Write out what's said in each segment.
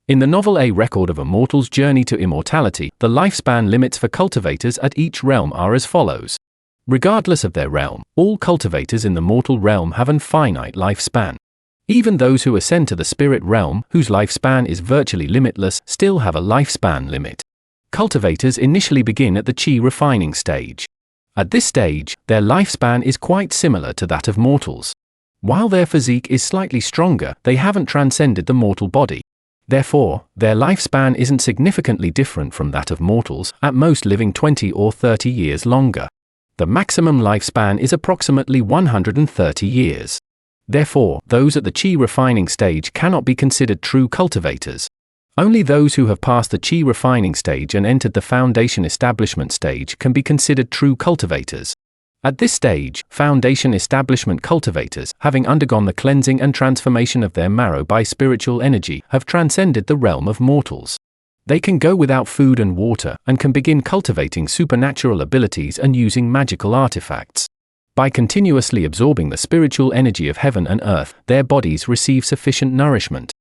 In the novel A Record of a Mortal's Journey to Immortality, the lifespan limits for cultivators at each realm are as follows. Regardless of their realm, all cultivators in the mortal realm have an finite lifespan. Even those who ascend to the spirit realm, whose lifespan is virtually limitless, still have a lifespan limit. Cultivators initially begin at the chi refining stage. At this stage, their lifespan is quite similar to that of mortals. While their physique is slightly stronger, they haven't transcended the mortal body. Therefore, their lifespan isn't significantly different from that of mortals, at most living 20 or 30 years longer. The maximum lifespan is approximately 130 years. Therefore, those at the chi refining stage cannot be considered true cultivators. Only those who have passed the chi refining stage and entered the foundation establishment stage can be considered true cultivators. At this stage, foundation establishment cultivators, having undergone the cleansing and transformation of their marrow by spiritual energy, have transcended the realm of mortals. They can go without food and water and can begin cultivating supernatural abilities and using magical artifacts. By continuously absorbing the spiritual energy of heaven and earth, their bodies receive sufficient nourishment.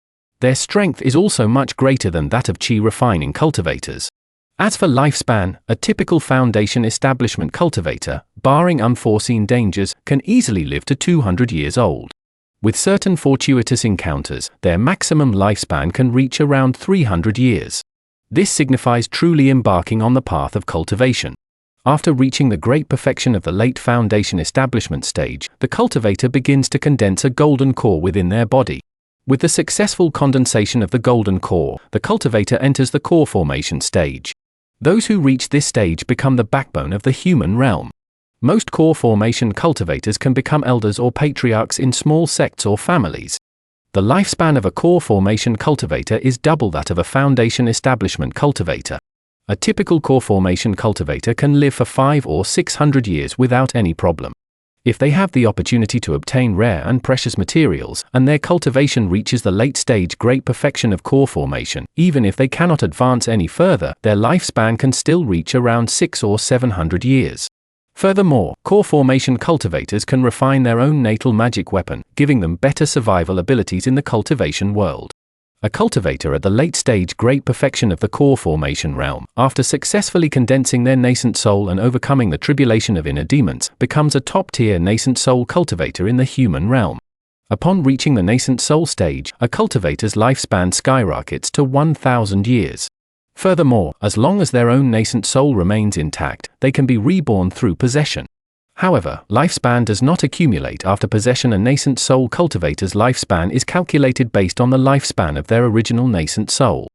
Their strength is also much greater than that of chi refining cultivators. As for lifespan, a typical foundation establishment cultivator, barring unforeseen dangers, can easily live to 200 years old. With certain fortuitous encounters, their maximum lifespan can reach around 300 years. This signifies truly embarking on the path of cultivation. After reaching the great perfection of the late foundation establishment stage, the cultivator begins to condense a golden core within their body. With the successful condensation of the golden core, the cultivator enters the core formation stage. Those who reach this stage become the backbone of the human realm. Most core formation cultivators can become elders or patriarchs in small sects or families. The lifespan of a core formation cultivator is double that of a foundation establishment cultivator. A typical core formation cultivator can live for 500 or 600 years without any problem. If they have the opportunity to obtain rare and precious materials, and their cultivation reaches the late stage great perfection of core formation, even if they cannot advance any further, their lifespan can still reach around 600 or 700 years. Furthermore, core formation cultivators can refine their own natal magic weapon, giving them better survival abilities in the cultivation world. A cultivator at the late stage great perfection of the core formation realm, after successfully condensing their nascent soul and overcoming the tribulation of inner demons, becomes a top-tier nascent soul cultivator in the human realm. Upon reaching the nascent soul stage, a cultivator's lifespan skyrockets to 1,000 years. Furthermore, as long as their own nascent soul remains intact, they can be reborn through possession. However, lifespan does not accumulate after possession. A nascent soul cultivator's lifespan is calculated based on the lifespan of their original nascent soul.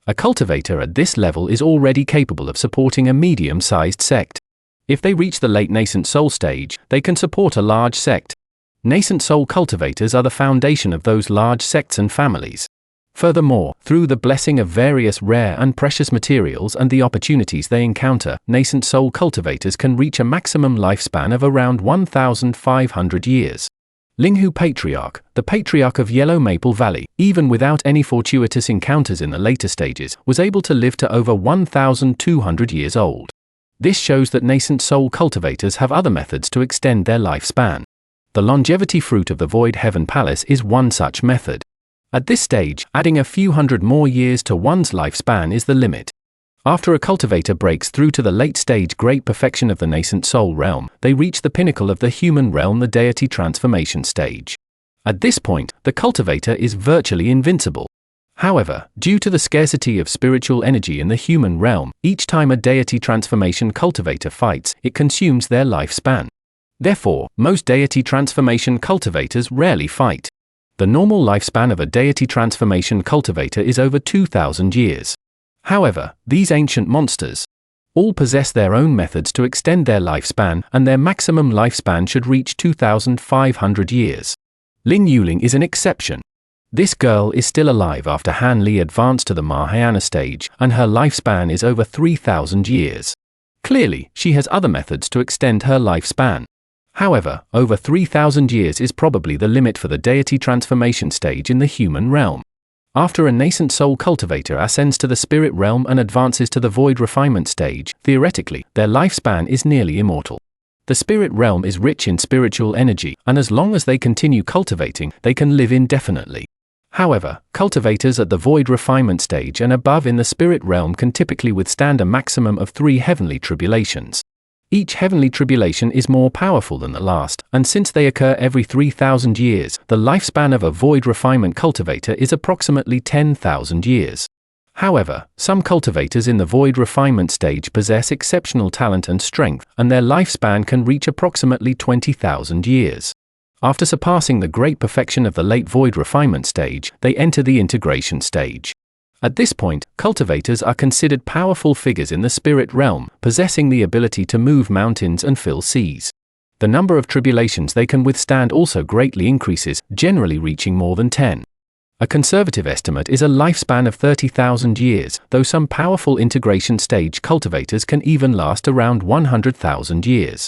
A cultivator at this level is already capable of supporting a medium-sized sect. If they reach the late nascent soul stage, they can support a large sect. Nascent soul cultivators are the foundation of those large sects and families. Furthermore, through the blessing of various rare and precious materials and the opportunities they encounter, nascent soul cultivators can reach a maximum lifespan of around 1,500 years. Linghu Patriarch, the patriarch of Yellow Maple Valley, even without any fortuitous encounters in the later stages, was able to live to over 1,200 years old. This shows that nascent soul cultivators have other methods to extend their lifespan. The longevity fruit of the Void Heaven Palace is one such method. At this stage, adding a few hundred more years to one's lifespan is the limit. After a cultivator breaks through to the late stage great perfection of the nascent soul realm, they reach the pinnacle of the human realm, the deity transformation stage. At this point, the cultivator is virtually invincible. However, due to the scarcity of spiritual energy in the human realm, each time a deity transformation cultivator fights, it consumes their lifespan. Therefore, most deity transformation cultivators rarely fight. The normal lifespan of a deity transformation cultivator is over 2,000 years. However, these ancient monsters all possess their own methods to extend their lifespan, and their maximum lifespan should reach 2,500 years. Lin Yuling is an exception. This girl is still alive after Han Li advanced to the Mahayana stage, and her lifespan is over 3,000 years. Clearly, she has other methods to extend her lifespan. However, over 3,000 years is probably the limit for the deity transformation stage in the human realm. After a nascent soul cultivator ascends to the spirit realm and advances to the void refinement stage, theoretically, their lifespan is nearly immortal. The spirit realm is rich in spiritual energy, and as long as they continue cultivating, they can live indefinitely. However, cultivators at the void refinement stage and above in the spirit realm can typically withstand a maximum of 3 heavenly tribulations. Each heavenly tribulation is more powerful than the last, and since they occur every 3,000 years, the lifespan of a void refinement cultivator is approximately 10,000 years. However, some cultivators in the void refinement stage possess exceptional talent and strength, and their lifespan can reach approximately 20,000 years. After surpassing the great perfection of the late void refinement stage, they enter the integration stage. At this point, cultivators are considered powerful figures in the spirit realm, possessing the ability to move mountains and fill seas. The number of tribulations they can withstand also greatly increases, generally reaching more than 10. A conservative estimate is a lifespan of 30,000 years, though some powerful integration stage cultivators can even last around 100,000 years.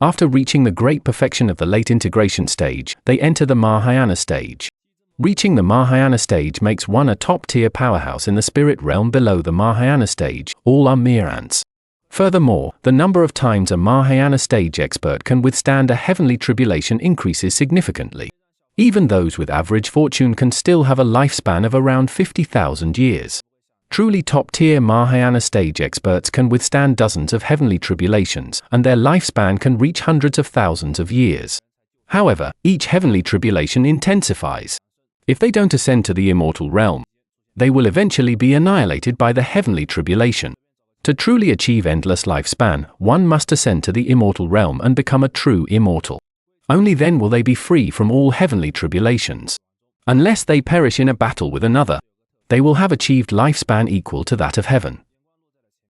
After reaching the great perfection of the late integration stage, they enter the Mahayana stage. Reaching the Mahayana stage makes one a top-tier powerhouse in the spirit realm. Below the Mahayana stage, all are mere ants. Furthermore, the number of times a Mahayana stage expert can withstand a heavenly tribulation increases significantly. Even those with average fortune can still have a lifespan of around 50,000 years. Truly top-tier Mahayana stage experts can withstand dozens of heavenly tribulations, and their lifespan can reach hundreds of thousands of years. However, each heavenly tribulation intensifies. If they don't ascend to the immortal realm, they will eventually be annihilated by the heavenly tribulation. To truly achieve endless lifespan, one must ascend to the immortal realm and become a true immortal. Only then will they be free from all heavenly tribulations. Unless they perish in a battle with another, they will have achieved lifespan equal to that of heaven.